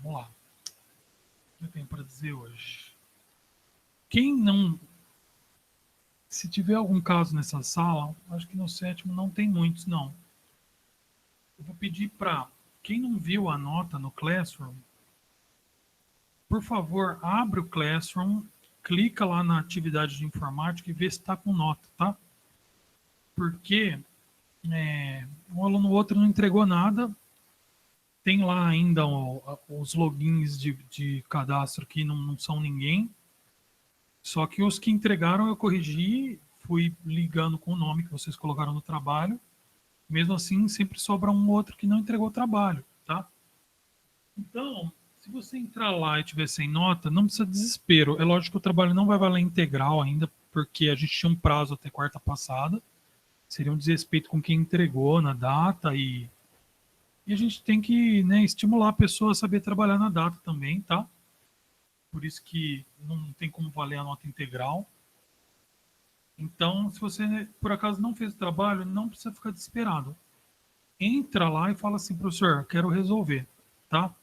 Vamos lá. O que eu tenho para dizer hoje? Quem não... Se tiver algum caso nessa sala, acho que no sétimo não tem muitos, não. Eu vou pedir para quem não viu a nota no Classroom, por favor, abre o Classroom, clica lá na atividade de informática e vê se está com nota, tá? Porque um aluno ou outro não entregou nada, tem lá ainda os logins de cadastro que não são ninguém, só que os que entregaram eu corrigi, fui ligando com o nome que vocês colocaram no trabalho, mesmo assim sempre sobra um outro que não entregou o trabalho, tá? Então, se você entrar lá e tiver sem nota, não precisa de desespero. É lógico que o trabalho não vai valer integral ainda, porque a gente tinha um prazo até quarta passada. Seria um desrespeito com quem entregou na data e a gente tem que, né, estimular a pessoa a saber trabalhar na data também, tá? Por isso que não tem como valer a nota integral. Então, se você por acaso não fez o trabalho, não precisa ficar desesperado. Entra lá e fala assim, professor, quero resolver, tá?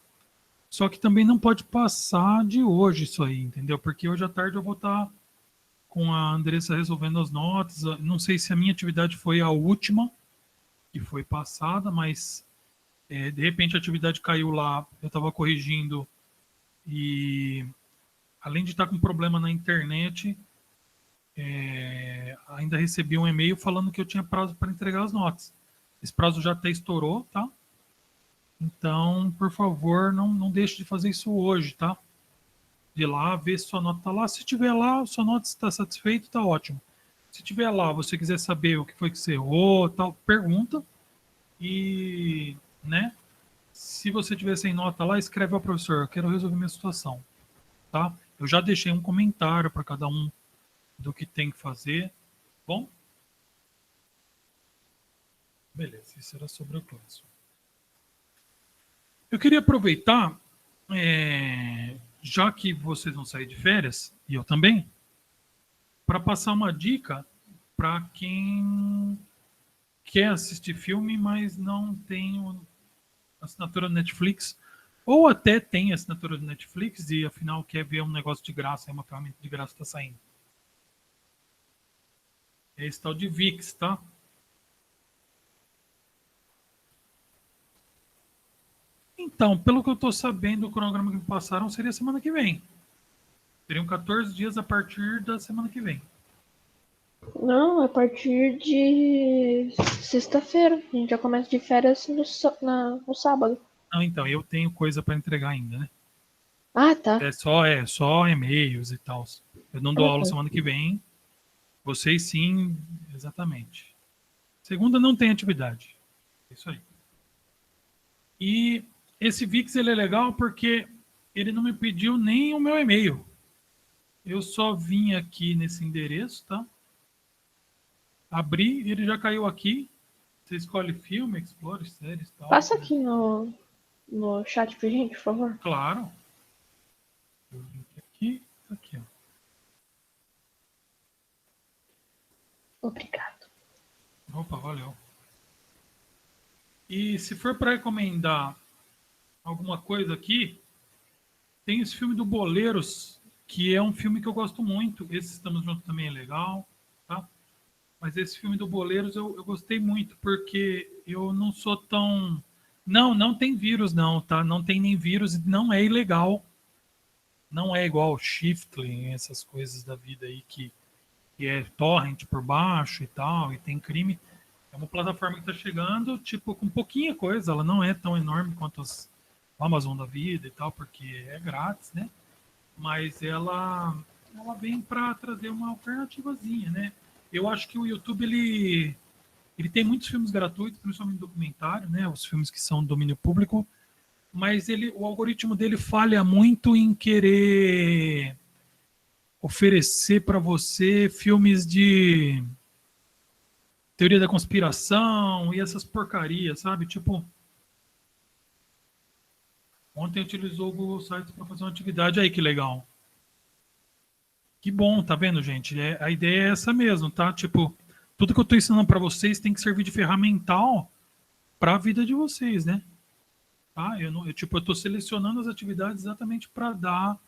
Só que também não pode passar de hoje isso aí, entendeu? Porque hoje à tarde eu vou estar com a Andressa resolvendo as notas. Não sei se a minha atividade foi a última que foi passada, mas de repente a atividade caiu lá, eu estava corrigindo e além de estar com problema na internet, ainda recebi um e-mail falando que eu tinha prazo para entregar as notas. Esse prazo já até estourou, tá? Então, por favor, não deixe de fazer isso hoje, tá? De lá, ver se sua nota está lá. Se tiver lá, sua nota está satisfeita, está ótimo. Se tiver lá, você quiser saber o que foi que você errou, tal, pergunta. E, né? Se você tiver sem nota lá, escreve ao professor, eu quero resolver minha situação, tá? Eu já deixei um comentário para cada um do que tem que fazer. Bom? Beleza, isso era sobre o Classroom. Eu queria aproveitar, já que vocês vão sair de férias, e eu também, para passar uma dica para quem quer assistir filme, mas não tem assinatura do Netflix, ou até tem assinatura do Netflix e afinal quer ver um negócio de graça, uma ferramenta de graça está saindo. É esse tal de VIX, tá? Então, pelo que eu estou sabendo, o cronograma que me passaram seria semana que vem. Seriam 14 dias a partir da semana que vem. Não, a partir de sexta-feira. A gente já começa de férias no sábado. Não, então, eu tenho coisa para entregar ainda, né? Ah, tá. É só e-mails e tal. Eu não dou Ah, aula tá. semana que vem. Vocês sim, exatamente. Segunda não tem atividade. É isso aí. E esse VIX ele é legal porque ele não me pediu nem o meu e-mail. Eu só vim aqui nesse endereço, tá? Abri, ele já caiu aqui. Você escolhe filme, explore, séries e tal. Passa aqui no chat pra gente, por favor. Claro. Eu vim aqui, tá aqui, ó. Obrigado. Opa, valeu. E se for para recomendar alguma coisa aqui, tem esse filme do Boleiros, que é um filme que eu gosto muito. Esse Estamos Juntos também é legal, tá? Mas esse filme do Boleiros eu gostei muito, porque eu não sou tão... Não tem vírus não, tá? Não tem nem vírus, não é ilegal. Não é igual Shiftling, essas coisas da vida aí que é torrent por baixo e tal, e tem crime. É uma plataforma que está chegando, tipo, com pouquinha coisa. Ela não é tão enorme quanto as Amazon da vida e tal, porque é grátis, né? Mas ela vem para trazer uma alternativazinha, né? Eu acho que o YouTube ele tem muitos filmes gratuitos, principalmente documentário, né? Os filmes que são domínio público, mas o algoritmo dele falha muito em querer oferecer para você filmes de teoria da conspiração e essas porcarias, sabe? Tipo, ontem utilizou o Google Sites para fazer uma atividade aí, que legal. Que bom, tá vendo, gente? A ideia é essa mesmo, tá? Tipo, tudo que eu estou ensinando para vocês tem que servir de ferramental para a vida de vocês, né? tá? Eu estou selecionando as atividades exatamente para dar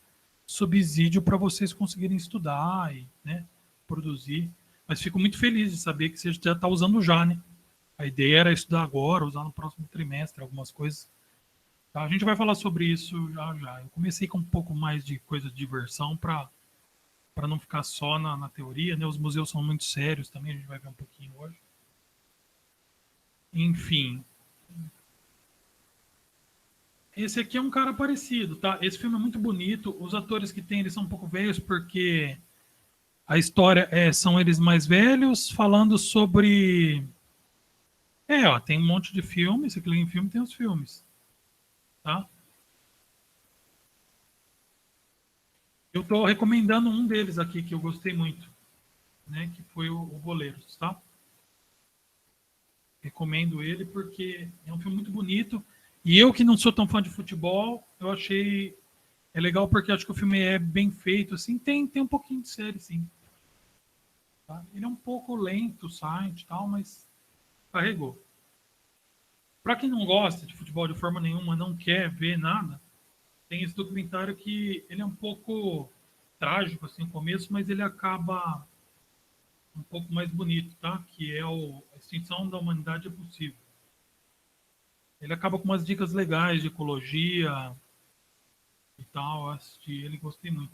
subsídio para vocês conseguirem estudar e, né, produzir. Mas fico muito feliz de saber que você já está usando já, né? A ideia era estudar agora, usar no próximo trimestre algumas coisas. Tá? A gente vai falar sobre isso já já. Eu comecei com um pouco mais de coisa de diversão para não ficar só na teoria, né? Os museus são muito sérios também, a gente vai ver um pouquinho hoje. Enfim, esse aqui é um cara parecido, tá? Esse filme é muito bonito. Os atores que tem, eles são um pouco velhos porque a história são eles mais velhos falando sobre. Ó, tem um monte de filmes. Se clica em filme, tem os filmes, tá? Eu tô recomendando um deles aqui que eu gostei muito, né? Que foi o Boleiros, tá? Recomendo ele porque é um filme muito bonito. E eu que não sou tão fã de futebol, eu achei legal porque acho que o filme é bem feito, assim, tem um pouquinho de série, sim. Tá? Ele é um pouco lento, o site e tal, mas carregou. Para quem não gosta de futebol de forma nenhuma, não quer ver nada, tem esse documentário que ele é um pouco trágico assim no começo, mas ele acaba um pouco mais bonito, tá? Que é a extinção da humanidade é possível. Ele acaba com umas dicas legais de ecologia e tal. Eu assisti ele, gostei muito.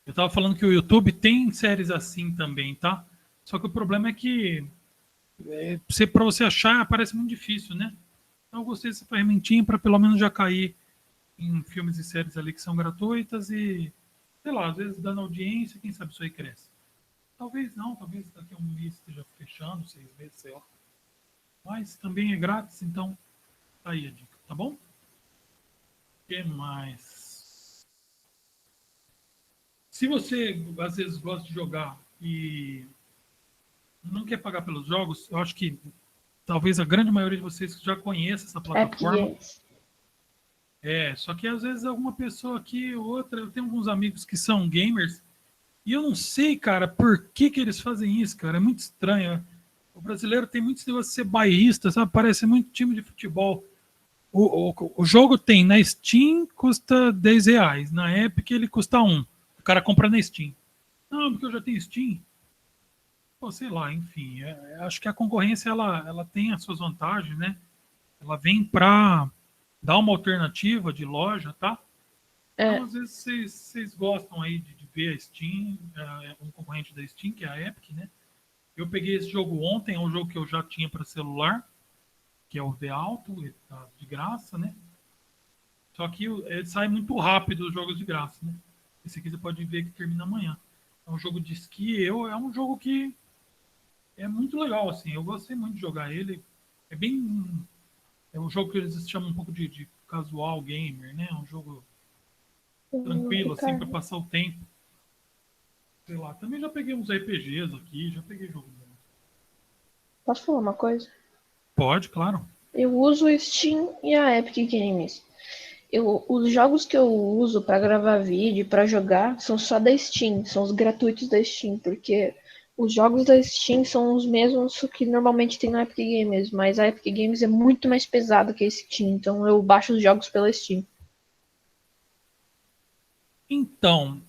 Eu tava falando que o YouTube tem séries assim também, tá? Só que o problema é que para você achar parece muito difícil, né? Então eu gostei dessa ferramentinha para pelo menos já cair em filmes e séries ali que são gratuitas e, sei lá, às vezes dando audiência, quem sabe isso aí cresce. Talvez não, talvez daqui a um mês esteja fechando, 6 meses, sei lá. Mas também é grátis, então tá aí a dica, tá bom? O que mais? Se você às vezes gosta de jogar e não quer pagar pelos jogos, eu acho que talvez a grande maioria de vocês já conheça essa Epic plataforma. Games. Só que às vezes alguma pessoa aqui ou outra, eu tenho alguns amigos que são gamers e eu não sei, cara, por que eles fazem isso, cara. É muito estranho. O brasileiro tem muito esse negócio de ser bairrista, sabe? Parece muito time de futebol. O jogo tem na Steam custa R$ 10, na Epic ele custa 1. O cara compra na Steam. Não, porque eu já tenho Steam. Pô, sei lá, enfim. Acho que a concorrência ela tem as suas vantagens, né? Ela vem para dar uma alternativa de loja, tá? Então, É, às vezes, vocês gostam aí de ver a Steam, um concorrente da Steam, que é a Epic, né? Eu peguei esse jogo ontem, é um jogo que eu já tinha para celular, que é o The Auto, ele tá de graça, né? Só que ele sai muito rápido os jogos de graça, né? Esse aqui você pode ver que termina amanhã. É um jogo de esqui, é um jogo que é muito legal, assim. Eu gostei muito de jogar ele. É bem. É um jogo que eles chamam um pouco de casual gamer, né? É um jogo tranquilo, assim, para Ricardo, passar o tempo. Sei lá, também já peguei uns RPGs aqui, já peguei jogo. posso falar uma coisa? Pode, claro. Eu uso o Steam e a Epic Games. Os jogos que eu uso para gravar vídeo, para jogar, são só da Steam, são os gratuitos da Steam, porque os jogos da Steam são os mesmos que normalmente tem na Epic Games, mas a Epic Games é muito mais pesada que a Steam, então eu baixo os jogos pela Steam. Então,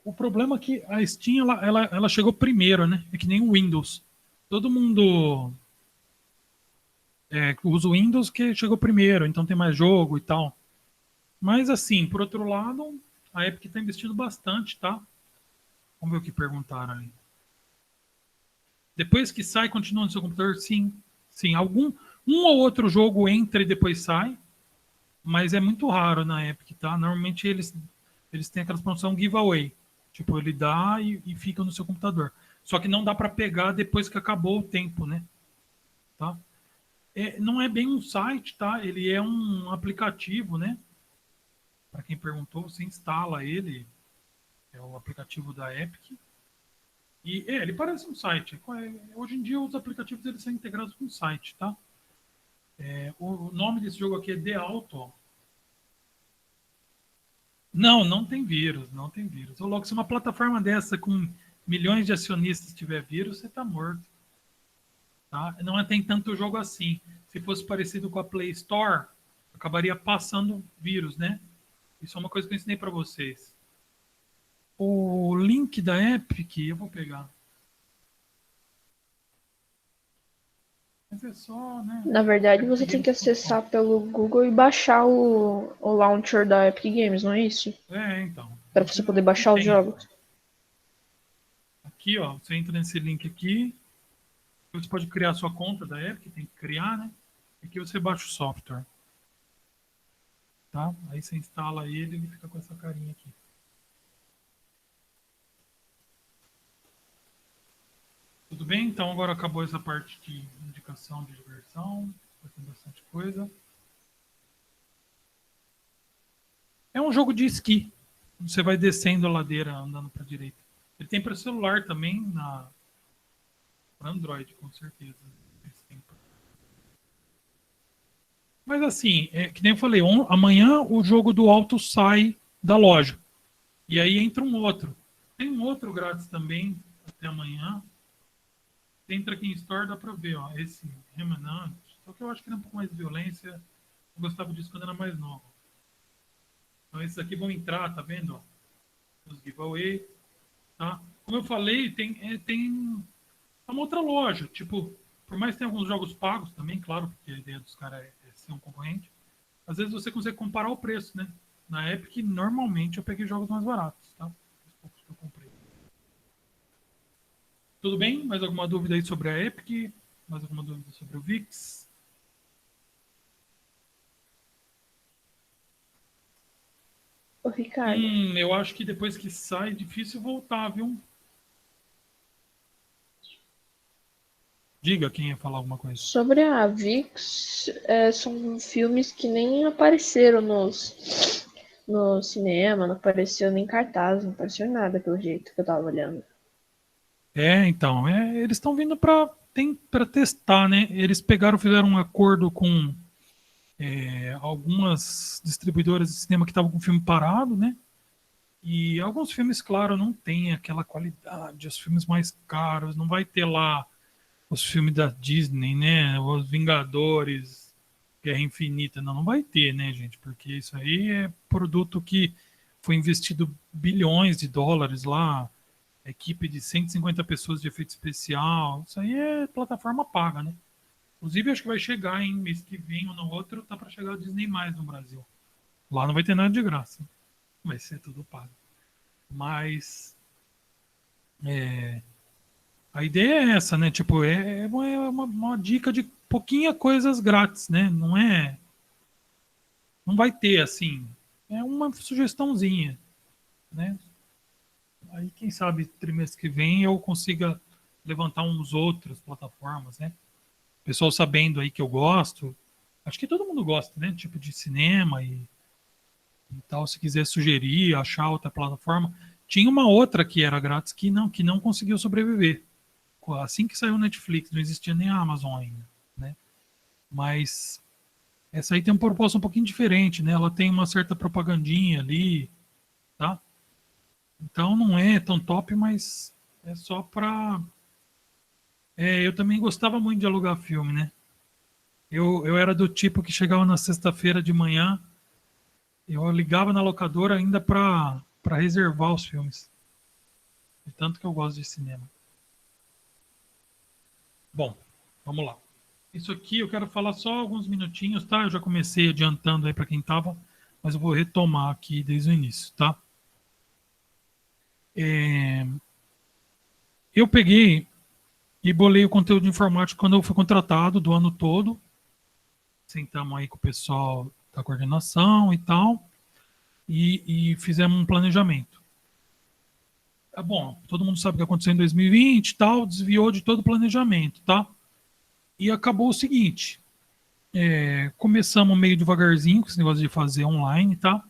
o problema é que a Steam ela chegou primeiro, né? É que nem o Windows. Todo mundo usa o Windows que chegou primeiro, então tem mais jogo e tal. Mas assim, por outro lado, a Epic está investindo bastante, tá? Vamos ver o que perguntaram aí. Depois que sai, continua no seu computador? Sim. Sim, um ou outro jogo entra e depois sai, mas é muito raro na Epic, tá? Normalmente eles têm aquela promoção giveaway. Tipo, ele dá e fica no seu computador. Só que não dá para pegar depois que acabou o tempo, né? Tá? Não é bem um site, tá? Ele é um aplicativo, né? Para quem perguntou, você instala ele, é o aplicativo da Epic. E ele parece um site. Hoje em dia os aplicativos eles são integrados com o site, tá? O nome desse jogo aqui é The Auto. Não, não tem vírus, não tem vírus. Ô, louco, se uma plataforma dessa com milhões de acionistas tiver vírus, você tá morto. Tá? Não tem tanto jogo assim. Se fosse parecido com a Play Store, acabaria passando vírus, né? Isso é uma coisa que eu ensinei para vocês. O link da Epic, eu vou pegar. Mas é só, né? Na verdade, você tem que acessar pelo Google e baixar o launcher da Epic Games, não é isso? Então. Para você poder baixar os jogos. Aqui, ó, você entra nesse link aqui. Você pode criar sua conta da Epic, tem que criar, né? Aqui você baixa o software. Tá? Aí você instala ele e ele fica com essa carinha aqui. Tudo bem? Então agora acabou essa parte de indicação de diversão. Tem bastante coisa. É um jogo de esqui. Você vai descendo a ladeira andando para a direita. Ele tem para celular também, para Android, com certeza. Mas assim, que nem eu falei, amanhã o jogo do Alto sai da loja. E aí entra um outro. Tem um outro grátis também, até amanhã. Entra aqui em Store, dá pra ver, ó. Esse Remanante. Só que eu acho que era um pouco mais de violência. Eu gostava disso quando era mais novo. Então esses aqui vão entrar, tá vendo? Ó, os giveaway. Tá? Como eu falei, tem uma outra loja. Tipo, por mais que tenha alguns jogos pagos também, claro, porque a ideia dos caras é ser um concorrente. Às vezes você consegue comparar o preço, né? Na Epic, normalmente eu peguei jogos mais baratos, tá? Os poucos que eu comprei. Tudo bem? Mais alguma dúvida aí sobre a Epic? Mais alguma dúvida sobre o VIX? Ô, Ricardo. Eu acho que depois que sai, é difícil voltar, viu? Diga quem ia falar alguma coisa. Sobre a VIX, são filmes que nem apareceram no cinema, não apareceu nem cartaz, não apareceu nada pelo jeito que eu tava olhando. Então, eles estão vindo para testar, né? Eles fizeram um acordo com algumas distribuidoras de cinema que estavam com o filme parado, né? E alguns filmes, claro, não tem aquela qualidade, os filmes mais caros, não vai ter lá os filmes da Disney, né? Os Vingadores, Guerra Infinita, não vai ter, né, gente? Porque isso aí é produto que foi investido bilhões de dólares lá, equipe de 150 pessoas de efeito especial, isso aí é plataforma paga, né? Inclusive, acho que vai chegar em mês que vem ou no outro, tá para chegar a Disney mais no Brasil. Lá não vai ter nada de graça, vai ser tudo pago. Mas a ideia é essa, né? Tipo, é uma dica de pouquinha coisas grátis, né? Não vai ter assim. É uma sugestãozinha, né? Aí, quem sabe, trimestre que vem eu consiga levantar uns outras plataformas, né? Pessoal sabendo aí que eu gosto. Acho que todo mundo gosta, né? Tipo de cinema e tal. Se quiser sugerir, achar outra plataforma. Tinha uma outra que era grátis que não conseguiu sobreviver. Assim que saiu o Netflix, não existia nem a Amazon ainda, né? Mas essa aí tem uma proposta um pouquinho diferente, né? Ela tem uma certa propagandinha ali, tá? Então não é tão top, mas é só pra... eu também gostava muito de alugar filme, né? Eu era do tipo que chegava na sexta-feira de manhã, eu ligava na locadora ainda para reservar os filmes. De tanto que eu gosto de cinema. Bom, vamos lá. Isso aqui eu quero falar só alguns minutinhos, tá? Eu já comecei adiantando aí para quem tava, mas eu vou retomar aqui desde o início, tá? Eu peguei e bolei o conteúdo de informática quando eu fui contratado do ano todo. Sentamos aí com o pessoal da coordenação e tal, e fizemos um planejamento. Bom, todo mundo sabe o que aconteceu em 2020 e tal, desviou de todo o planejamento, tá? E acabou o seguinte, começamos meio devagarzinho com esse negócio de fazer online, tá?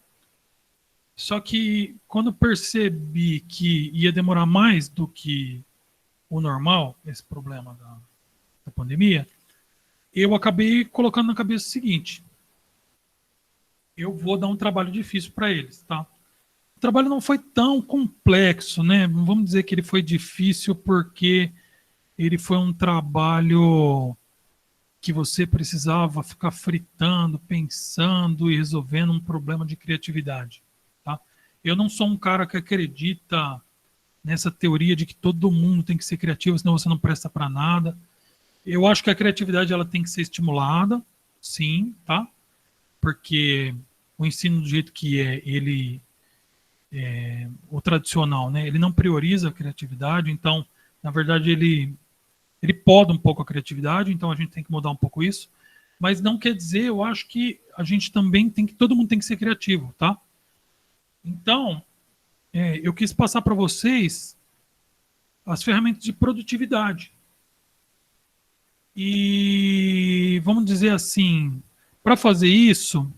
Só que quando percebi que ia demorar mais do que o normal, esse problema da pandemia, eu acabei colocando na cabeça o seguinte, eu vou dar um trabalho difícil para eles, tá? O trabalho não foi tão complexo, né? Vamos dizer que ele foi difícil porque ele foi um trabalho que você precisava ficar fritando, pensando e resolvendo um problema de criatividade, tá? Eu não sou um cara que acredita nessa teoria de que todo mundo tem que ser criativo, senão você não presta para nada. Eu acho que a criatividade ela tem que ser estimulada, sim, tá? Porque o ensino do jeito que é, o tradicional, né? Ele não prioriza a criatividade, então, na verdade, ele poda um pouco a criatividade, então a gente tem que mudar um pouco isso. Mas não quer dizer, eu acho que a gente também tem que, todo mundo tem que ser criativo, tá? Então, eu quis passar para vocês as ferramentas de produtividade. E vamos dizer assim, para fazer isso,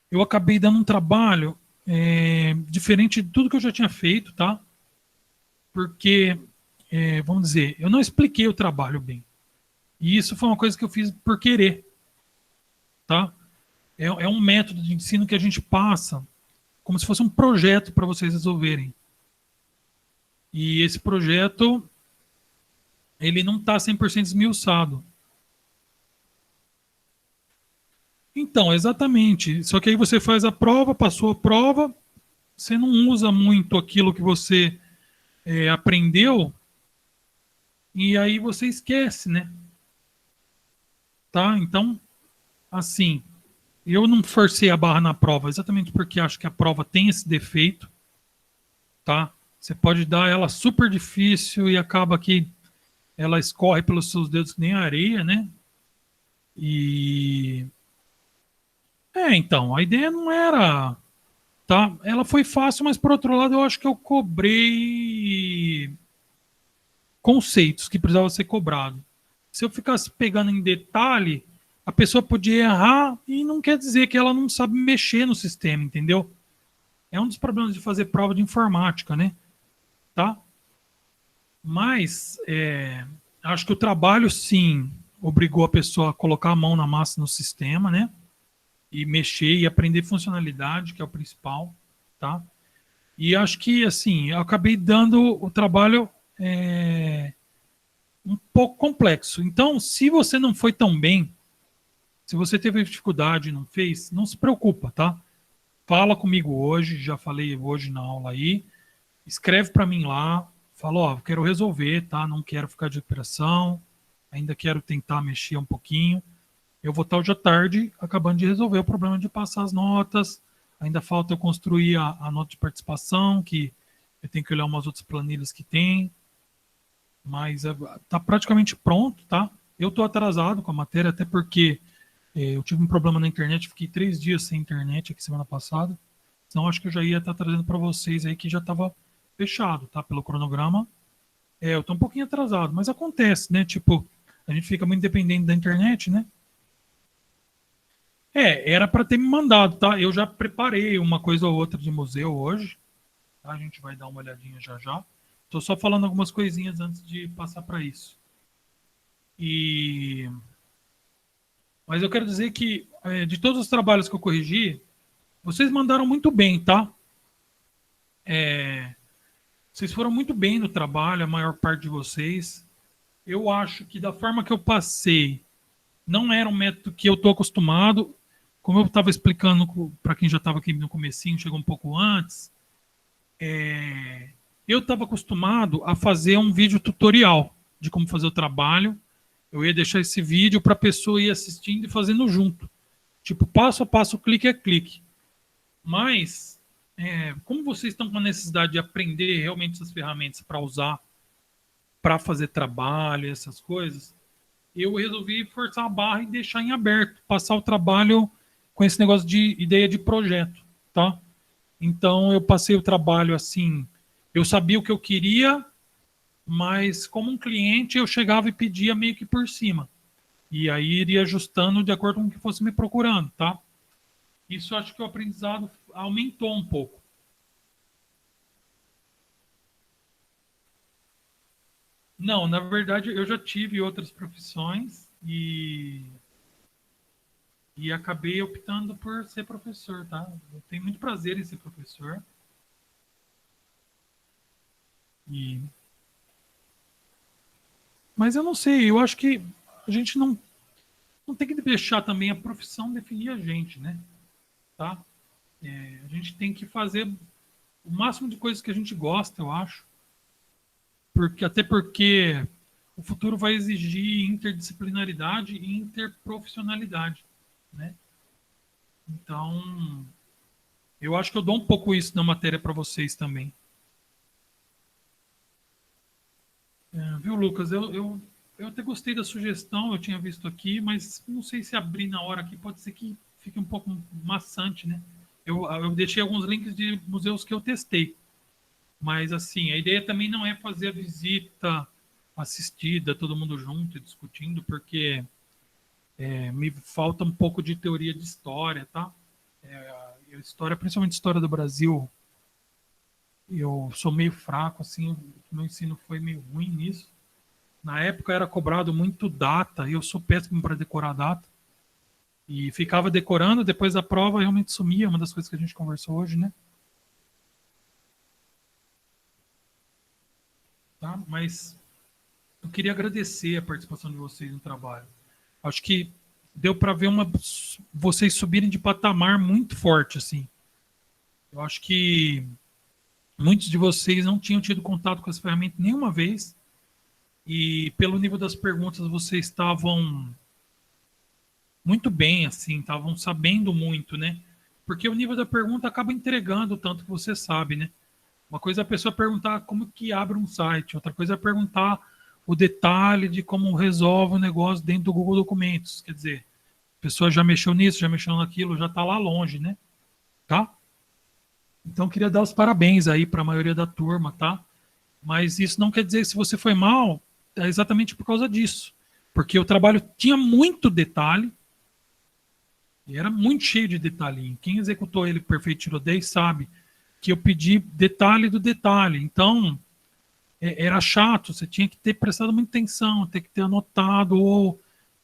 eu acabei dando um trabalho diferente de tudo que eu já tinha feito, tá? Porque, vamos dizer, eu não expliquei o trabalho bem. E isso foi uma coisa que eu fiz por querer, tá? É um método de ensino que a gente passa como se fosse um projeto para vocês resolverem. E esse projeto, ele não está 100% esmiuçado. Então, exatamente. Só que aí você faz a prova, passou a prova, você não usa muito aquilo que você aprendeu, e aí você esquece, né? Tá? Então, assim, eu não forcei a barra na prova, exatamente porque acho que a prova tem esse defeito, tá? Você pode dar ela super difícil e acaba que ela escorre pelos seus dedos que nem areia, né? E então, a ideia não era, tá? Ela foi fácil, mas por outro lado, eu acho que eu cobrei conceitos que precisavam ser cobrados. Se eu ficasse pegando em detalhe, a pessoa podia errar e não quer dizer que ela não sabe mexer no sistema, entendeu? É um dos problemas de fazer prova de informática, né? Tá? Mas acho que o trabalho, sim, obrigou a pessoa a colocar a mão na massa no sistema, né? E mexer e aprender funcionalidade, que é o principal, tá? E acho que, assim, eu acabei dando o trabalho um pouco complexo. Então, se você não foi tão bem, se você teve dificuldade e não fez, não se preocupa, tá? Fala comigo hoje, já falei hoje na aula aí, escreve para mim lá, fala, ó, quero resolver, tá? Não quero ficar de recuperação, ainda quero tentar mexer um pouquinho. Eu vou estar hoje à tarde acabando de resolver o problema de passar as notas. Ainda falta eu construir a nota de participação, que eu tenho que olhar umas outras planilhas que tem, mas está praticamente pronto, tá? Eu estou atrasado com a matéria, até porque eu tive um problema na internet, fiquei 3 dias sem internet aqui semana passada. Então acho que eu já ia estar trazendo para vocês aí que já estava fechado, tá? Pelo cronograma. Eu estou um pouquinho atrasado, mas acontece, né? Tipo, a gente fica muito dependente da internet, né? Era para ter me mandado, tá? Eu já preparei uma coisa ou outra de museu hoje, tá? A gente vai dar uma olhadinha já já. Tô só falando algumas coisinhas antes de passar para isso. E mas eu quero dizer que de todos os trabalhos que eu corrigi, vocês mandaram muito bem, tá? Vocês foram muito bem no trabalho, a maior parte de vocês. Eu acho que da forma que eu passei, não era um método que eu tô acostumado. Como eu estava explicando para quem já estava aqui no comecinho, chegou um pouco antes, eu estava acostumado a fazer um vídeo tutorial de como fazer o trabalho. Eu ia deixar esse vídeo para a pessoa ir assistindo e fazendo junto. Tipo, passo a passo, clique a clique. Mas, como vocês estão com a necessidade de aprender realmente essas ferramentas para usar, para fazer trabalho, essas coisas, eu resolvi forçar a barra e deixar em aberto, passar o trabalho com esse negócio de ideia de projeto, tá? Então eu passei o trabalho assim, eu sabia o que eu queria, mas como um cliente eu chegava e pedia meio que por cima. E aí iria ajustando de acordo com o que fosse me procurando, tá? Isso acho que o aprendizado aumentou um pouco. Não, na verdade eu já tive outras profissões e acabei optando por ser professor, tá? Eu tenho muito prazer em ser professor. E Mas eu não sei, eu acho que a gente não tem que deixar também a profissão definir a gente, né? Tá? A gente tem que fazer o máximo de coisas que a gente gosta, eu acho. Até porque o futuro vai exigir interdisciplinaridade e interprofissionalidade, né? Então, eu acho que eu dou um pouco isso na matéria para vocês também. Viu, Lucas? Eu até gostei da sugestão, eu tinha visto aqui, mas não sei se abrir na hora aqui pode ser que fique um pouco maçante, né? Eu deixei alguns links de museus que eu testei, mas assim, a ideia também não é fazer a visita assistida, todo mundo junto e discutindo, porque me falta um pouco de teoria de história, tá? História, principalmente história do Brasil, eu sou meio fraco, assim, meu ensino foi meio ruim nisso. Na época era cobrado muito data, e eu sou péssimo para decorar data. E ficava decorando, depois da prova realmente sumia, uma das coisas que a gente conversou hoje, né? Tá? Mas eu queria agradecer a participação de vocês no trabalho. Acho que deu para ver vocês subirem de patamar muito forte, assim. Eu acho que muitos de vocês não tinham tido contato com essa ferramenta nenhuma vez, e pelo nível das perguntas vocês estavam muito bem, assim, estavam sabendo muito, né? Porque o nível da pergunta acaba entregando o tanto que você sabe, né? Uma coisa é a pessoa perguntar como que abre um site, outra coisa é perguntar o detalhe de como resolve o negócio dentro do Google Documentos. Quer dizer, a pessoa já mexeu nisso, já mexeu naquilo, já está lá longe, né? Tá? Então, queria dar os parabéns aí para a maioria da turma, tá? Mas isso não quer dizer que se você foi mal, é exatamente por causa disso. Porque o trabalho tinha muito detalhe, e era muito cheio de detalhinho. Quem executou ele perfeito tirou 10 sabe que eu pedi detalhe do detalhe. Então, era chato, você tinha que ter prestado muita atenção, ter que ter anotado, ou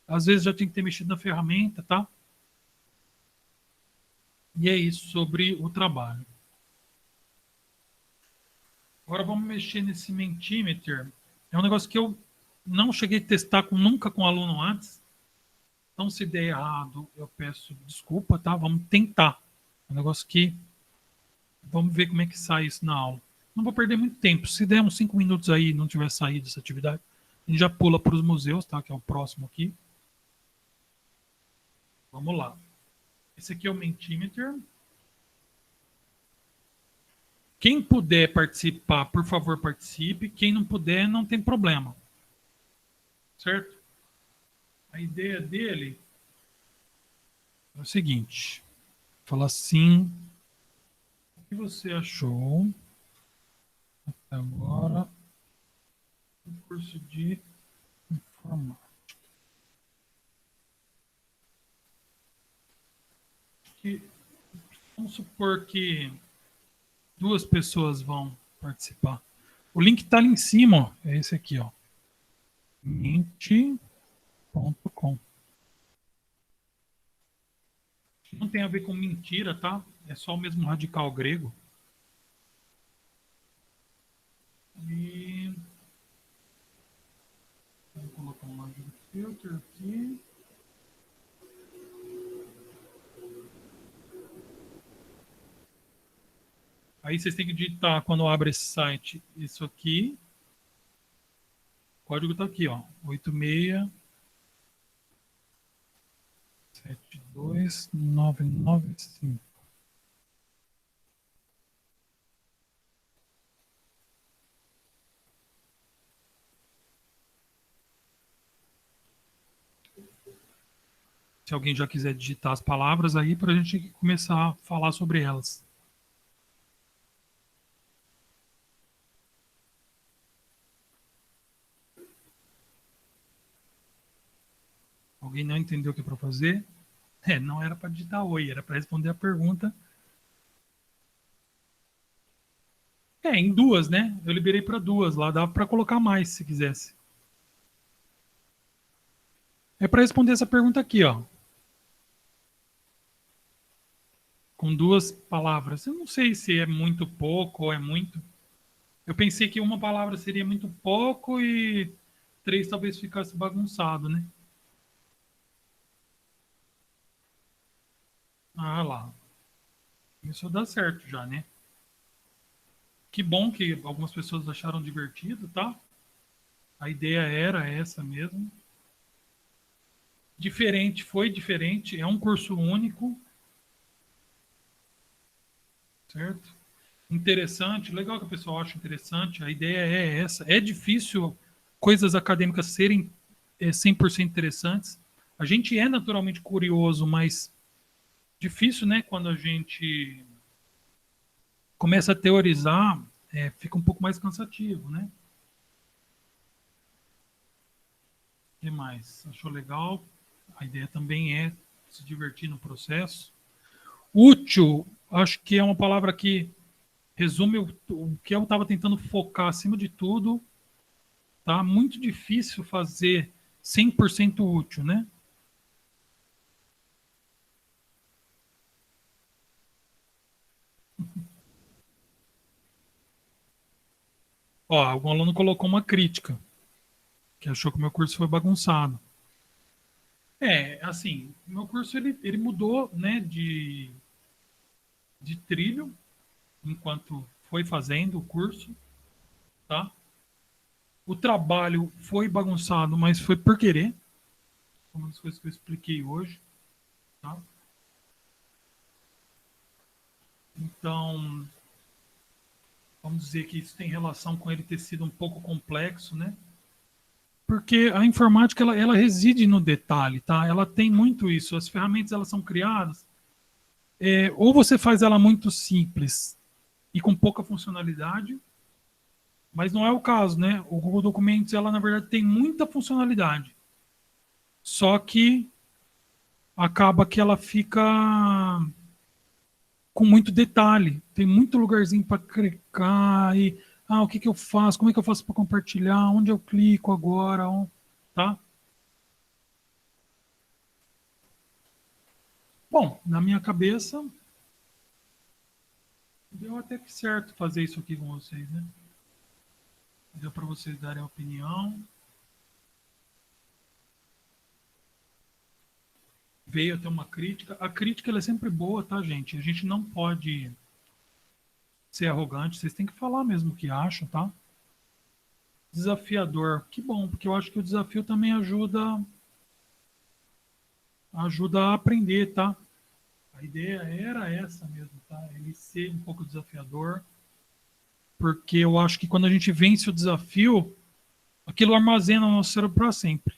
às vezes já tinha que ter mexido na ferramenta, tá? E é isso sobre o trabalho. Agora vamos mexer nesse Mentimeter. É um negócio que eu não cheguei a testar nunca com aluno antes. Então, se der errado, eu peço desculpa, tá? Vamos tentar. É um negócio que vamos ver como é que sai isso na aula. Não vou perder muito tempo. Se der uns 5 minutos aí e não tiver saído essa atividade, a gente já pula para os museus, tá? Que é o próximo aqui. Vamos lá. Esse aqui é o Mentimeter. Quem puder participar, por favor, participe. Quem não puder, não tem problema. Certo? A ideia dele é o seguinte: fala assim, o que você achou até agora do curso de informática? Que, vamos supor que 2 pessoas vão participar. O link está ali em cima, ó, é esse aqui, ó. Mente.com. Não tem a ver com mentira, tá? É só o mesmo radical grego. E vou colocar um lado de filter aqui. Aí vocês têm que digitar quando abre esse site isso aqui. O código está aqui, ó. 8672995. Se alguém já quiser digitar as palavras aí para a gente começar a falar sobre elas. Alguém não entendeu o que é para fazer? Não era para digitar oi, era para responder a pergunta. Em 2, né? Eu liberei para 2 lá, dava para colocar mais se quisesse. É para responder essa pergunta aqui, ó. Com 2 palavras. Eu não sei se é muito pouco ou é muito. Eu pensei que uma palavra seria muito pouco e 3 talvez ficasse bagunçado, né? Ah lá, isso dá certo já, né? Que bom que algumas pessoas acharam divertido, tá? A ideia era essa mesmo. Diferente, foi diferente, é um curso único, certo? Interessante, legal que o pessoal acha interessante, a ideia é essa. É difícil coisas acadêmicas serem 100% interessantes. A gente é naturalmente curioso, mas difícil, né? Quando a gente começa a teorizar, fica um pouco mais cansativo, né? O que mais? Achou legal? A ideia também é se divertir no processo. Útil, acho que é uma palavra que resume o que eu estava tentando focar acima de tudo. Tá muito difícil fazer 100% útil, né? Ó, algum aluno colocou uma crítica, que achou que o meu curso foi bagunçado. Assim, meu curso ele mudou, né, de trilho enquanto foi fazendo o curso, tá? O trabalho foi bagunçado, mas foi por querer, uma das coisas que eu expliquei hoje, tá? Então, vamos dizer que isso tem relação com ele ter sido um pouco complexo, né? Porque a informática ela reside no detalhe, tá? Ela tem muito isso. As ferramentas elas são criadas, ou você faz ela muito simples e com pouca funcionalidade, mas não é o caso, né? O Google Documentos ela na verdade tem muita funcionalidade, só que acaba que ela fica com muito detalhe, tem muito lugarzinho para clicar e o que que eu faço, como é que eu faço para compartilhar, onde eu clico agora, tá? Bom, na minha cabeça deu até que certo fazer isso aqui com vocês, né? Deu para vocês darem a opinião. Veio até uma crítica. A crítica ela é sempre boa, tá, gente? A gente não pode ser arrogante. Vocês têm que falar mesmo o que acham, tá? Desafiador. Que bom, porque eu acho que o desafio também ajuda a aprender, tá? A ideia era essa mesmo, tá? Ele ser um pouco desafiador, porque eu acho que quando a gente vence o desafio, aquilo armazena no nosso cérebro para sempre,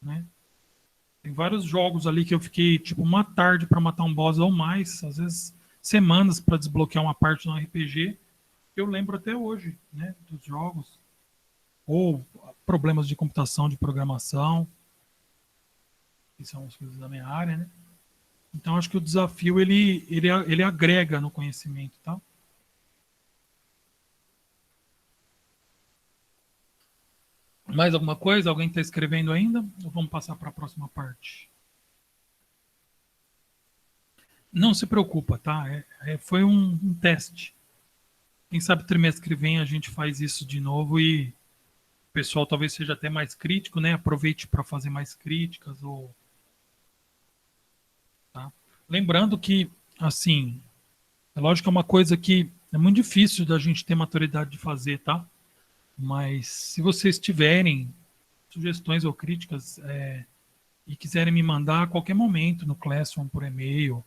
né? Tem vários jogos ali que eu fiquei tipo uma tarde para matar um boss ou mais, às vezes semanas para desbloquear uma parte no RPG. Eu lembro até hoje, né, dos jogos ou problemas de computação, de programação, que são as coisas da minha área, né? Então acho que o desafio ele agrega no conhecimento, tá? Mais alguma coisa? Alguém está escrevendo ainda? Ou vamos passar para a próxima parte? Não se preocupa, tá? Foi um teste. Quem sabe trimestre que vem a gente faz isso de novo e o pessoal talvez seja até mais crítico, né? Aproveite para fazer mais críticas ou, tá? Lembrando que, assim, é lógico que é uma coisa que é muito difícil da gente ter maturidade de fazer, tá? Mas se vocês tiverem sugestões ou críticas e quiserem me mandar a qualquer momento no Classroom por e-mail,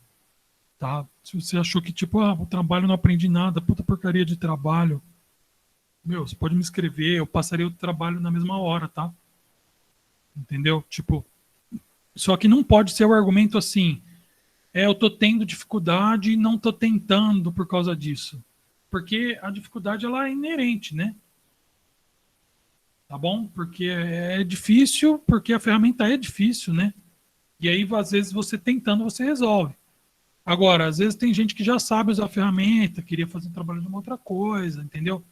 tá? Se você achou que, tipo, o trabalho não aprendi nada, puta porcaria de trabalho, meu, você pode me escrever, eu passaria o trabalho na mesma hora, tá? Entendeu? Tipo, só que não pode ser o argumento assim, eu tô tendo dificuldade e não tô tentando por causa disso. Porque a dificuldade, ela é inerente, né? Tá bom? Porque é difícil, porque a ferramenta é difícil, né? E aí, às vezes, você tentando, você resolve. Agora, às vezes tem gente que já sabe usar a ferramenta, queria fazer um trabalho de uma outra coisa, entendeu?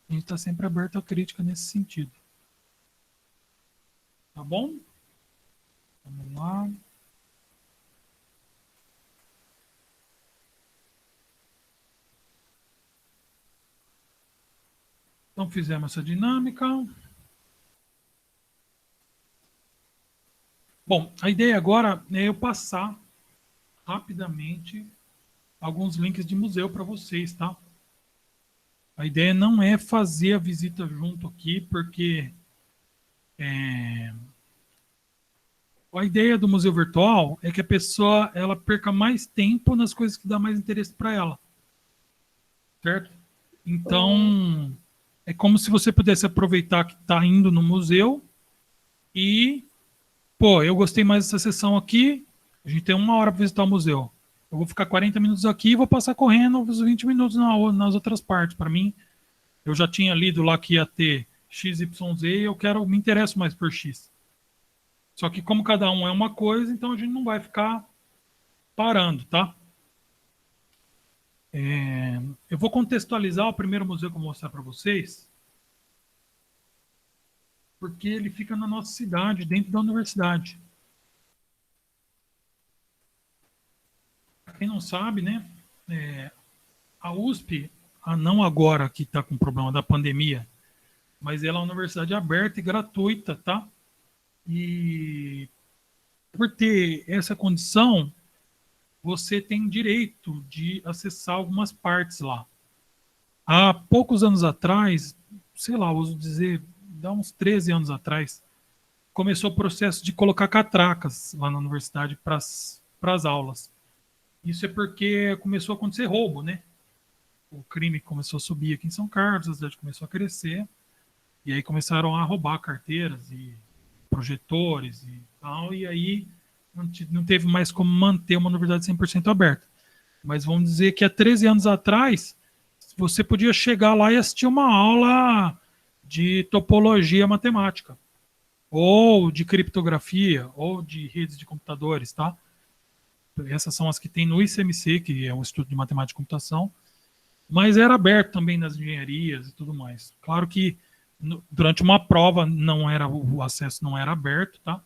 A gente está sempre aberto à crítica nesse sentido. Tá bom? Vamos lá. Então, fizemos essa dinâmica. Bom, a ideia agora é eu passar rapidamente alguns links de museu para vocês, tá? A ideia não é fazer a visita junto aqui, porque a ideia do museu virtual é que a pessoa ela perca mais tempo nas coisas que dá mais interesse para ela, certo? Hum, Então, é como se você pudesse aproveitar que está indo no museu e, pô, eu gostei mais dessa sessão aqui, a gente tem 1 hora para visitar o museu. Eu vou ficar 40 minutos aqui e vou passar correndo os 20 minutos nas outras partes. Para mim, eu já tinha lido lá que ia ter XYZ e eu quero, me interesso mais por X. Só que como cada um é uma coisa, então a gente não vai ficar parando, tá? Eu vou contextualizar o primeiro museu que eu vou mostrar para vocês, porque ele fica na nossa cidade, dentro da universidade. Pra quem não sabe, né? A USP, não agora que está com o problema da pandemia, mas ela é uma universidade aberta e gratuita, tá? E por ter essa condição, você tem direito de acessar algumas partes lá. Há poucos anos atrás, sei lá, uso dizer, dá uns 13 anos atrás, começou o processo de colocar catracas lá na universidade para as aulas. Isso é porque começou a acontecer roubo, né? O crime começou a subir aqui em São Carlos, a cidade começou a crescer, e aí começaram a roubar carteiras e projetores e tal, e aí não teve mais como manter uma universidade 100% aberta. Mas vamos dizer que há 13 anos atrás, você podia chegar lá e assistir uma aula de topologia matemática, ou de criptografia, ou de redes de computadores, tá? Essas são as que tem no ICMC, que é o Instituto de Matemática e Computação, mas era aberto também nas engenharias e tudo mais. Claro que durante uma prova não era o acesso não era aberto, tá?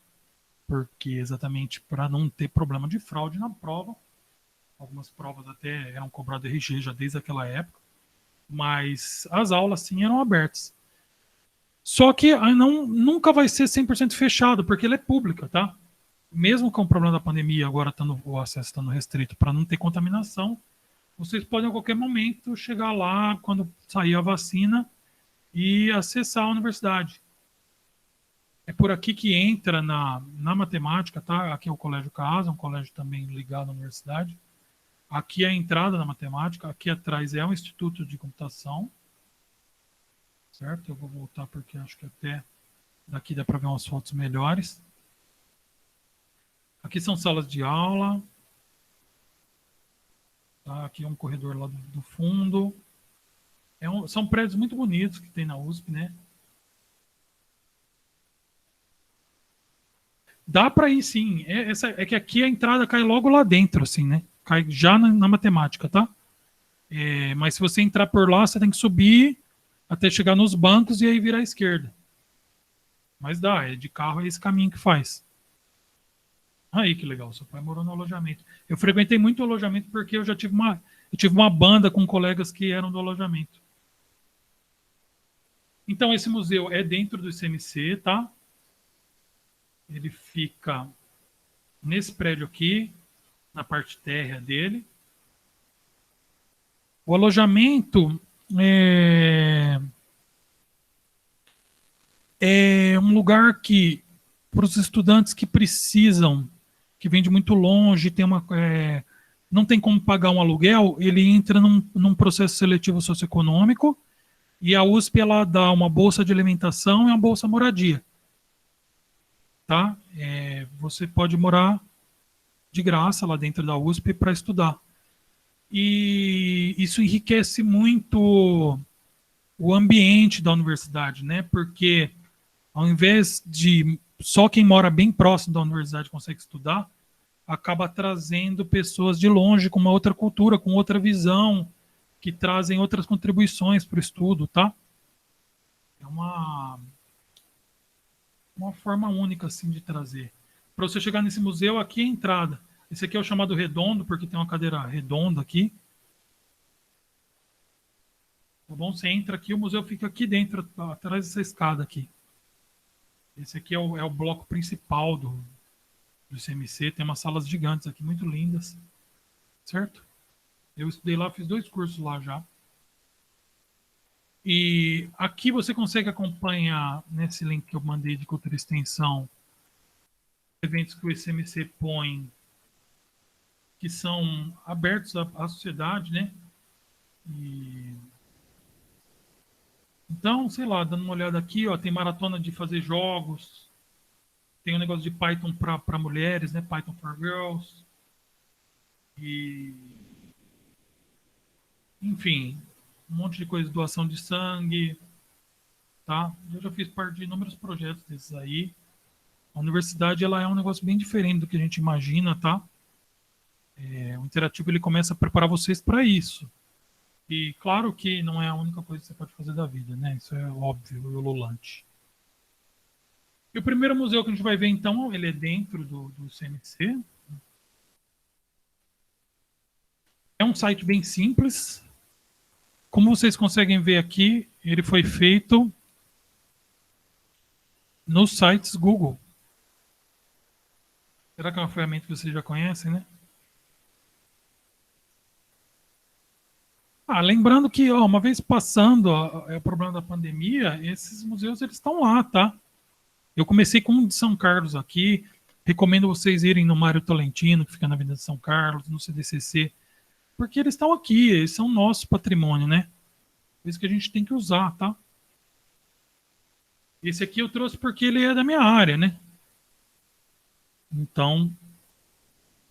Porque exatamente para não ter problema de fraude na prova. Algumas provas até eram cobradas RG já desde aquela época, mas as aulas sim eram abertas. Só que não, nunca vai ser 100% fechado, porque ele é pública, tá? Mesmo com o problema da pandemia, agora o acesso estando restrito para não ter contaminação, vocês podem a qualquer momento chegar lá quando sair a vacina e acessar a universidade. É por aqui que entra na matemática, tá? Aqui é o Colégio Casa, um colégio também ligado à universidade. Aqui é a entrada na matemática, aqui atrás é o Instituto de Computação, certo? Eu vou voltar porque acho que até daqui dá para ver umas fotos melhores. Aqui são salas de aula, tá? Aqui é um corredor lá do fundo. São prédios muito bonitos que tem na USP, né? Dá para ir sim. É que aqui a entrada cai logo lá dentro, assim, né? Cai já na matemática, tá? Mas se você entrar por lá, você tem que subir até chegar nos bancos e aí virar à esquerda. Mas dá, de carro é esse caminho que faz. Aí que legal, seu pai morou no alojamento. Eu frequentei muito o alojamento porque eu tive uma banda com colegas que eram do alojamento. Então esse museu é dentro do ICMC, tá? Ele fica nesse prédio aqui, na parte térrea dele. O alojamento é um lugar que, para os estudantes que precisam, que vêm de muito longe, não tem como pagar um aluguel, ele entra num processo seletivo socioeconômico e a USP ela dá uma bolsa de alimentação e uma bolsa moradia. Tá? Você pode morar de graça lá dentro da USP para estudar. E isso enriquece muito o ambiente da universidade, né? Porque ao invés de só quem mora bem próximo da universidade consegue estudar, acaba trazendo pessoas de longe com uma outra cultura, com outra visão, que trazem outras contribuições para o estudo, tá? É uma forma única assim de trazer. Para você chegar nesse museu, aqui é a entrada. Esse aqui é o chamado redondo, porque tem uma cadeira redonda aqui. Tá bom? Você entra aqui, o museu fica aqui dentro, atrás dessa escada aqui. Esse aqui é o bloco principal do ICMC. Tem umas salas gigantes aqui, muito lindas, certo? Eu estudei lá, fiz 2 cursos lá já. E aqui você consegue acompanhar, nesse link que eu mandei de cultura e extensão, eventos que o ICMC põe, que são abertos à sociedade, né? E... Então, sei lá, dando uma olhada aqui, ó, tem maratona de fazer jogos, tem um negócio de Python para mulheres, né? Python for Girls. E, enfim, um monte de coisa, doação de sangue, tá? Eu já fiz parte de inúmeros projetos desses aí. A universidade, ela é um negócio bem diferente do que a gente imagina, tá? O interativo, ele começa a preparar vocês para isso. E claro que não é a única coisa que você pode fazer da vida, né? Isso é óbvio e ululante. E o primeiro museu que a gente vai ver, então, ele é dentro do CMC. É um site bem simples. Como vocês conseguem ver aqui, ele foi feito nos sites Google. Será que é uma ferramenta que vocês já conhecem, né? Lembrando que, ó, uma vez passando o problema da pandemia, esses museus eles estão lá, tá? Eu comecei com um de São Carlos aqui. Recomendo vocês irem no Mário Tolentino, que fica na Avenida de São Carlos, no CDCC, porque eles estão aqui, eles são nosso patrimônio, né? Por isso que a gente tem que usar, tá? Esse aqui eu trouxe porque ele é da minha área, né? Então,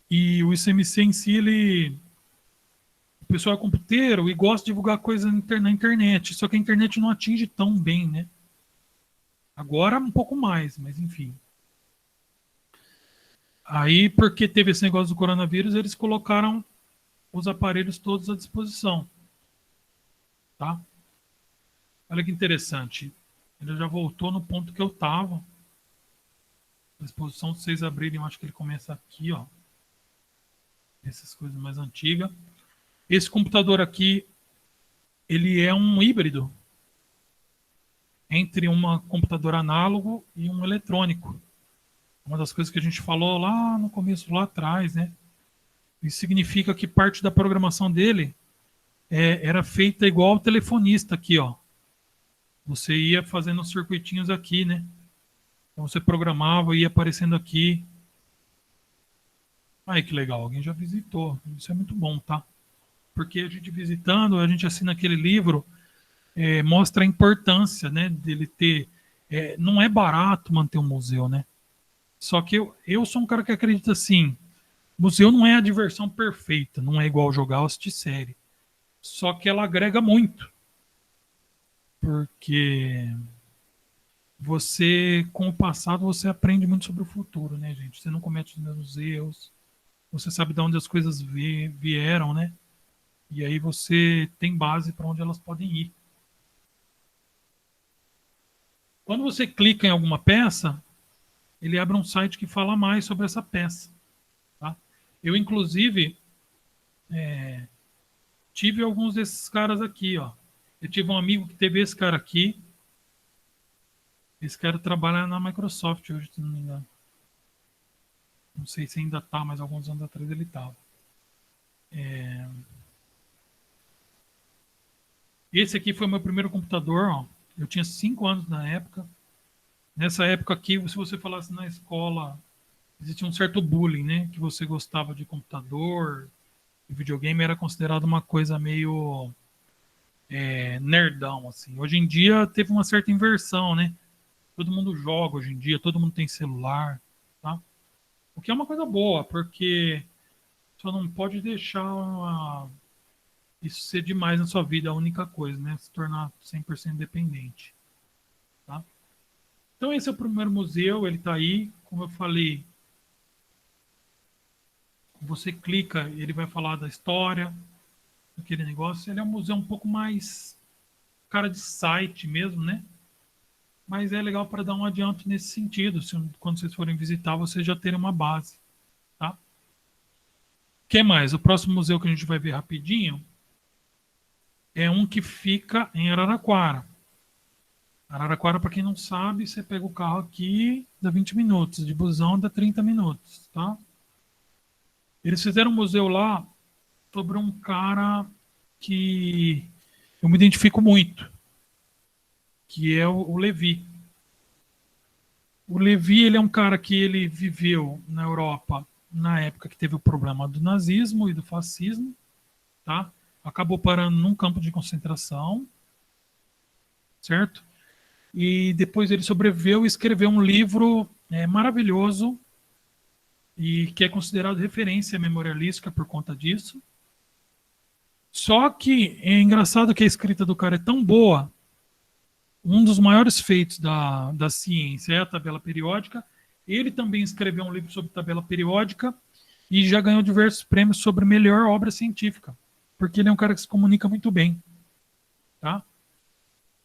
e o ICMC em si, o pessoal é computeiro e gosta de divulgar coisa na internet, só que a internet não atinge tão bem, né? Agora um pouco mais, mas enfim. Aí, porque teve esse negócio do coronavírus, eles colocaram os aparelhos todos à disposição. Tá? Olha que interessante. Ele já voltou no ponto que eu estava. A exposição, se vocês abrirem, eu acho que ele começa aqui, ó. Essas coisas mais antigas. Esse computador aqui, ele é um híbrido entre um computador análogo e um eletrônico. Uma das coisas que a gente falou lá no começo, lá atrás, né? Isso significa que parte da programação dele era feita igual ao telefonista aqui, ó. Você ia fazendo os circuitinhos aqui, né? Então você programava, ia aparecendo aqui. Aí que legal, alguém já visitou. Isso é muito bom, tá? Porque a gente visitando, a gente assina aquele livro, mostra a importância, né, dele ter. Não é barato manter um museu, né? Só que eu sou um cara que acredita assim: museu não é a diversão perfeita, não é igual jogar ou assistir série. Só que ela agrega muito. Porque você, com o passado, você aprende muito sobre o futuro, né, gente? Você não comete os mesmos erros, você sabe de onde as coisas vieram, né? E aí você tem base para onde elas podem ir. Quando você clica em alguma peça, ele abre um site que fala mais sobre essa peça. Tá? Eu, inclusive, tive alguns desses caras aqui, ó. Eu tive um amigo que teve esse cara aqui. Esse cara trabalha na Microsoft hoje, se não me engano. Não sei se ainda tá, mas alguns anos atrás ele estava. Esse aqui foi meu primeiro computador, ó. Eu tinha 5 anos na época. Nessa época aqui, se você falasse na escola, existia um certo bullying, né? Que você gostava de computador, e videogame era considerado uma coisa meio nerdão, assim. Hoje em dia teve uma certa inversão, né? Todo mundo joga hoje em dia, todo mundo tem celular, tá? O que é uma coisa boa, porque só não pode deixar isso ser demais na sua vida, a única coisa, né? Se tornar 100% dependente, tá? Então esse é o primeiro museu, ele está aí, como eu falei, você clica, ele vai falar da história, daquele negócio. Ele é um museu um pouco mais cara de site mesmo, né? Mas é legal para dar um adianto nesse sentido, quando vocês forem visitar, vocês já terem uma base, tá? O que mais? O próximo museu que a gente vai ver rapidinho é um que fica em Araraquara. Araraquara, para quem não sabe, você pega o carro aqui, dá 20 minutos, de busão dá 30 minutos, tá? Eles fizeram um museu lá sobre um cara que eu me identifico muito, que é o Levi. O Levi, ele é um cara que ele viveu na Europa na época que teve o problema do nazismo e do fascismo, tá? Acabou parando num campo de concentração, certo? E depois ele sobreviveu e escreveu um livro maravilhoso e que é considerado referência memorialística por conta disso. Só que é engraçado que a escrita do cara é tão boa. Um dos maiores feitos da ciência é a tabela periódica. Ele também escreveu um livro sobre tabela periódica e já ganhou diversos prêmios sobre melhor obra científica, porque ele é um cara que se comunica muito bem, tá?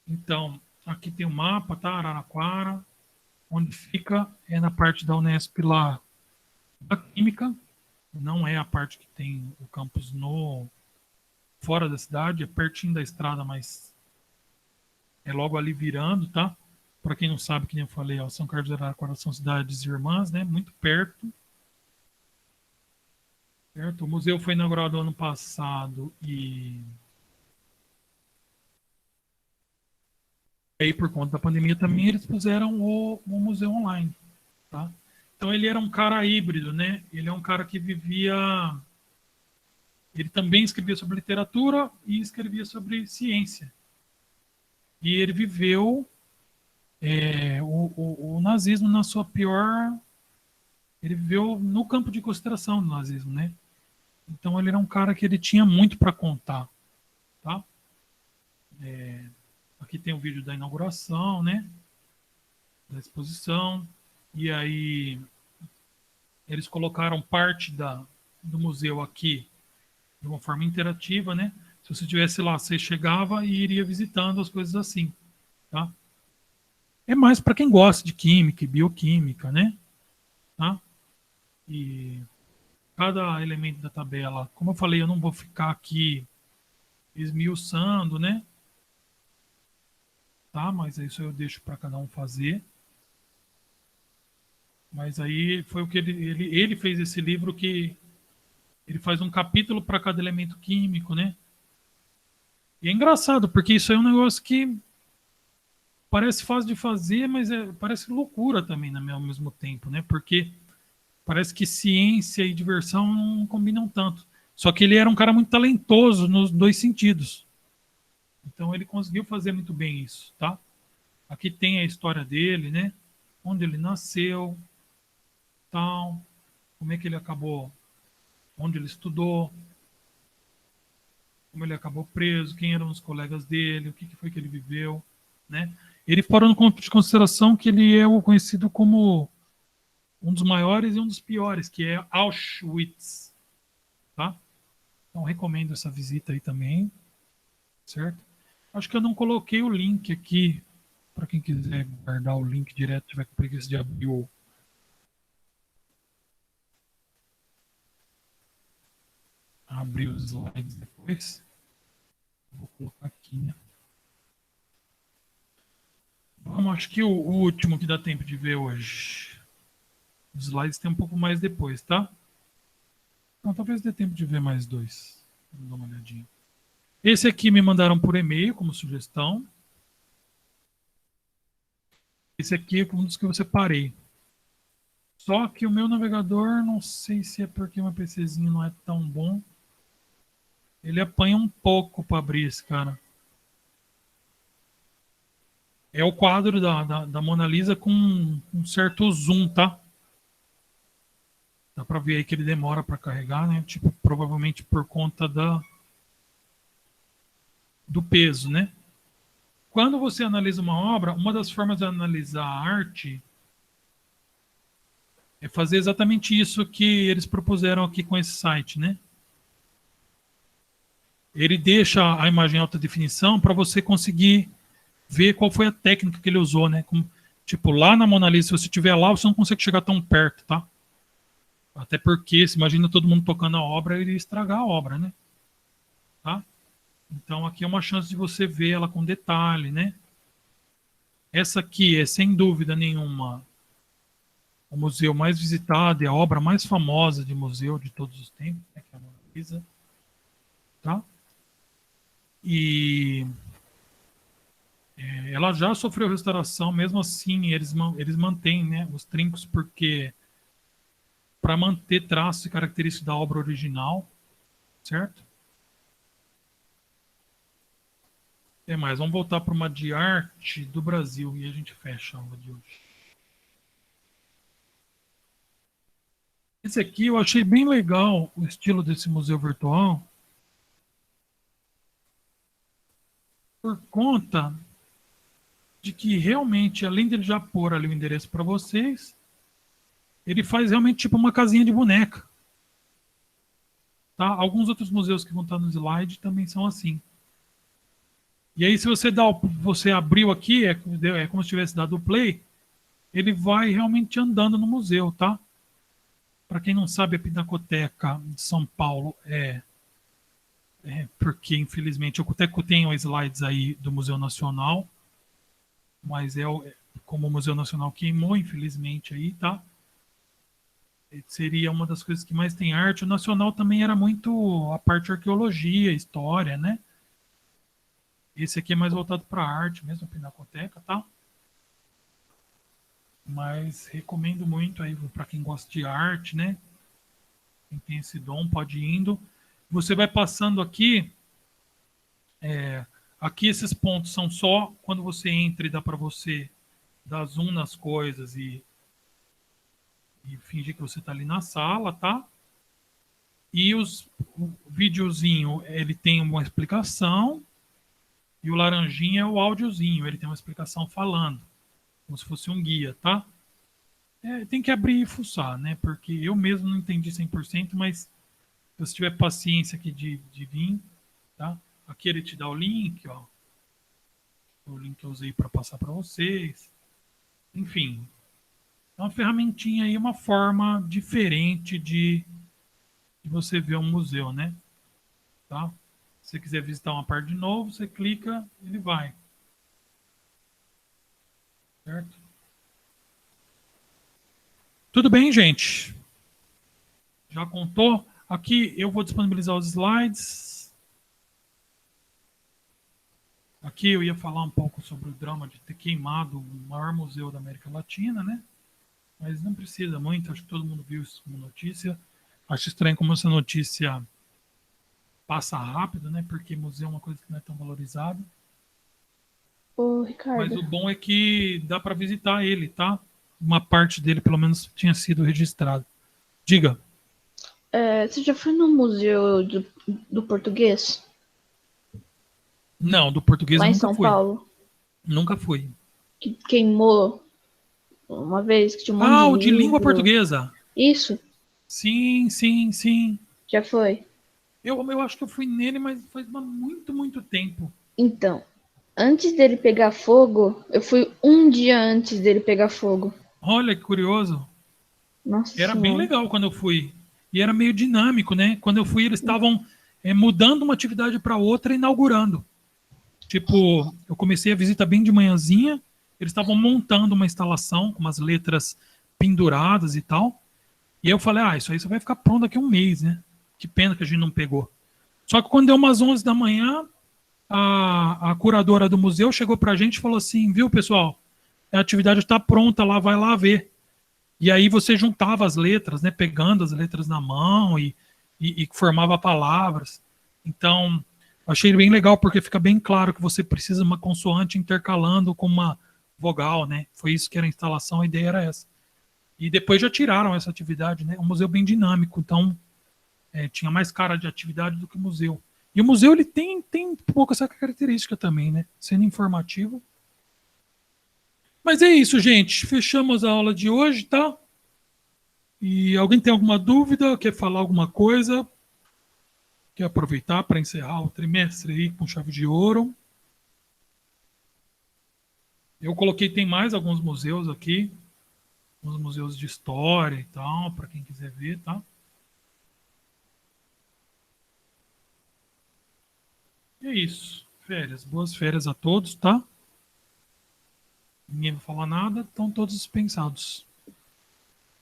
Então, aqui tem o mapa, tá? Araraquara, onde fica é na parte da Unesp lá da Química, não é a parte que tem o campus no fora da cidade, é pertinho da estrada, mas é logo ali virando, tá? Para quem não sabe, que nem eu falei, ó, São Carlos e Araraquara são cidades irmãs, né? Muito perto. Certo? O museu foi inaugurado ano passado e aí por conta da pandemia também eles puseram o museu online, tá? Então ele era um cara híbrido, né? Ele é um cara que vivia, ele também escrevia sobre literatura e escrevia sobre ciência. E ele viveu o nazismo na sua pior, ele viveu no campo de concentração do nazismo, né? Então ele era um cara que ele tinha muito para contar, tá? Aqui tem o vídeo da inauguração, né? Da exposição. E aí eles colocaram parte do museu aqui de uma forma interativa, né? Se você estivesse lá, você chegava e iria visitando as coisas assim, tá? É mais para quem gosta de química e bioquímica, né? Tá? E cada elemento da tabela, como eu falei, eu não vou ficar aqui esmiuçando, né? Tá? Mas isso eu deixo para cada um fazer. Mas aí foi o que ele fez esse livro que ele faz um capítulo para cada elemento químico, né? E é engraçado, porque isso é um negócio que parece fácil de fazer, mas parece loucura também ao mesmo tempo, né? Porque parece que ciência e diversão não combinam tanto. Só que ele era um cara muito talentoso nos dois sentidos. Então ele conseguiu fazer muito bem isso, tá? Aqui tem a história dele, né? Onde ele nasceu, tal, como é que ele acabou, onde ele estudou, como ele acabou preso, quem eram os colegas dele, o que foi que ele viveu, né? Ele parou no ponto de consideração que ele é o conhecido como um dos maiores e um dos piores, que é Auschwitz, tá? Então recomendo essa visita aí também, certo? Acho que eu não coloquei o link aqui para quem quiser guardar o link direto, tiver com preguiça de abrir os slides depois. Vou colocar aqui, né? Vamos, acho que o último que dá tempo de ver hoje. Os slides tem um pouco mais depois, tá? Então talvez dê tempo de ver mais dois. Vamos dar uma olhadinha. Esse aqui me mandaram por e-mail como sugestão. Esse aqui é um dos que eu separei. Só que o meu navegador, não sei se é porque o meu PCzinho não é tão bom. Ele apanha um pouco para abrir esse cara. É o quadro da Mona Lisa com um certo zoom, tá? Dá para ver aí que ele demora para carregar, né? Tipo, provavelmente por conta do peso, né? Quando você analisa uma obra, uma das formas de analisar a arte é fazer exatamente isso que eles propuseram aqui com esse site, né? Ele deixa a imagem em alta definição para você conseguir ver qual foi a técnica que ele usou, né? Como, tipo, lá na Mona Lisa, se você estiver lá, você não consegue chegar tão perto, tá? Até porque, se imagina todo mundo tocando a obra, ele ia estragar a obra, né? Tá? Então, aqui é uma chance de você ver ela com detalhe, né? Essa aqui é, sem dúvida nenhuma, o museu mais visitado e a obra mais famosa de museu de todos os tempos, né, que é a Mona Lisa, tá? E ela já sofreu restauração, mesmo assim eles mantêm, né, os trincos porque para manter traços e características da obra original, certo? É mais, vamos voltar para uma de arte do Brasil e a gente fecha a aula de hoje. Esse aqui eu achei bem legal o estilo desse museu virtual por conta de que realmente, além dele já pôr ali o endereço para vocês, ele faz realmente tipo uma casinha de boneca. Tá? Alguns outros museus que vão estar no slide também são assim. E aí, se você você abriu aqui, é como se tivesse dado o play, ele vai realmente andando no museu, tá? Para quem não sabe, a Pinacoteca de São Paulo porque infelizmente eu até tenho slides aí do Museu Nacional, mas como o Museu Nacional queimou, infelizmente aí, tá? Seria uma das coisas que mais tem arte. O Nacional também era muito a parte de arqueologia, história, né? Esse aqui é mais voltado para arte mesmo, a Pinacoteca, tá? Mas recomendo muito aí para quem gosta de arte, né? Quem tem esse dom pode ir indo. Você vai passando aqui. Aqui esses pontos são só quando você entra e dá para você dar zoom nas coisas e fingir que você está ali na sala, tá? E o videozinho ele tem uma explicação e o laranjinha é o áudiozinho, ele tem uma explicação falando, como se fosse um guia, tá? Tem que abrir e fuçar, né? Porque eu mesmo não entendi 100%, mas se você tiver paciência aqui de vir, tá? Aqui ele te dá o link, ó. O link que eu usei para passar para vocês. Enfim, é uma ferramentinha aí, uma forma diferente de você ver um museu, né? Tá? Se você quiser visitar uma parte de novo, você clica, ele vai. Certo? Tudo bem, gente? Já contou? Aqui eu vou disponibilizar os slides. Aqui eu ia falar um pouco sobre o drama de ter queimado o maior museu da América Latina, né? Mas não precisa muito, acho que todo mundo viu isso como notícia. Acho estranho como essa notícia passa rápido, né? Porque museu é uma coisa que não é tão valorizada. Ô, Mas Ricardo, o bom é que dá para visitar ele, tá? Uma parte dele, pelo menos, tinha sido registrada. Diga. você já foi no Museu do Português, Não, do português lá eu em nunca São fui. Paulo, Nunca fui. que queimou uma vez, que tinha um monte Ah, de o de língua livro? portuguesa. Isso, Sim, sim, sim. já foi. Eu acho que eu fui nele, mas faz muito, muito tempo. Então, antes dele pegar fogo, eu fui um dia antes dele pegar fogo. Olha que curioso. Nossa Era bem Senhora. legal quando eu fui. E era meio dinâmico, né? Quando eu fui, eles estavam mudando uma atividade para outra e inaugurando. Tipo, eu comecei a visita bem de manhãzinha, eles estavam montando uma instalação com umas letras penduradas e tal. E aí eu falei, isso aí só vai ficar pronto daqui a um mês, né? Que pena que a gente não pegou. Só que quando deu umas 11 da manhã, a curadora do museu chegou pra gente e falou assim, viu, pessoal, a atividade está pronta lá, vai lá ver. E aí você juntava as letras, né? Pegando as letras na mão e formava palavras. Então, achei bem legal porque fica bem claro que você precisa de uma consoante intercalando com uma vogal, né? Foi isso que era a instalação, a ideia era essa. E depois já tiraram essa atividade, né? Um museu bem dinâmico, então tinha mais cara de atividade do que o museu. E o museu ele tem um pouco essa característica também, né? Sendo informativo. Mas é isso, gente. Fechamos a aula de hoje, tá? E alguém tem alguma dúvida? Quer falar alguma coisa? Quer aproveitar para encerrar o trimestre aí com chave de ouro? Eu coloquei, tem mais alguns museus aqui, uns museus de história e tal, para quem quiser ver, tá? E é isso. Férias. Boas férias a todos, tá? Ninguém vai falar nada, estão todos dispensados.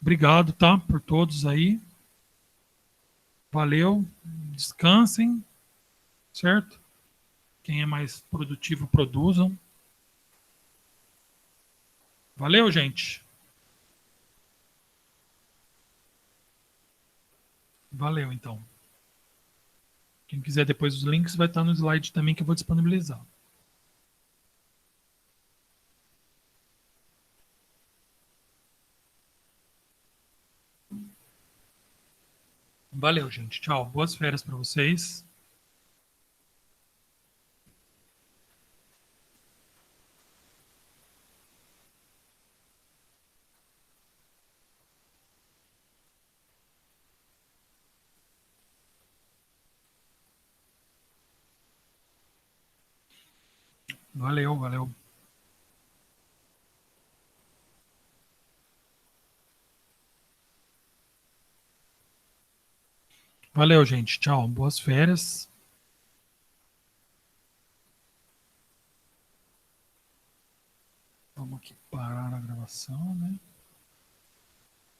Obrigado, tá? Por todos aí. Valeu. Descansem, certo? Quem é mais produtivo, produzam. Valeu, gente. Valeu, então. Quem quiser depois os links vai estar no slide também que eu vou disponibilizar. Valeu, gente. Tchau. Boas férias para vocês. Valeu, valeu. Valeu, gente. Tchau. Boas férias. Vamos aqui parar a gravação, né?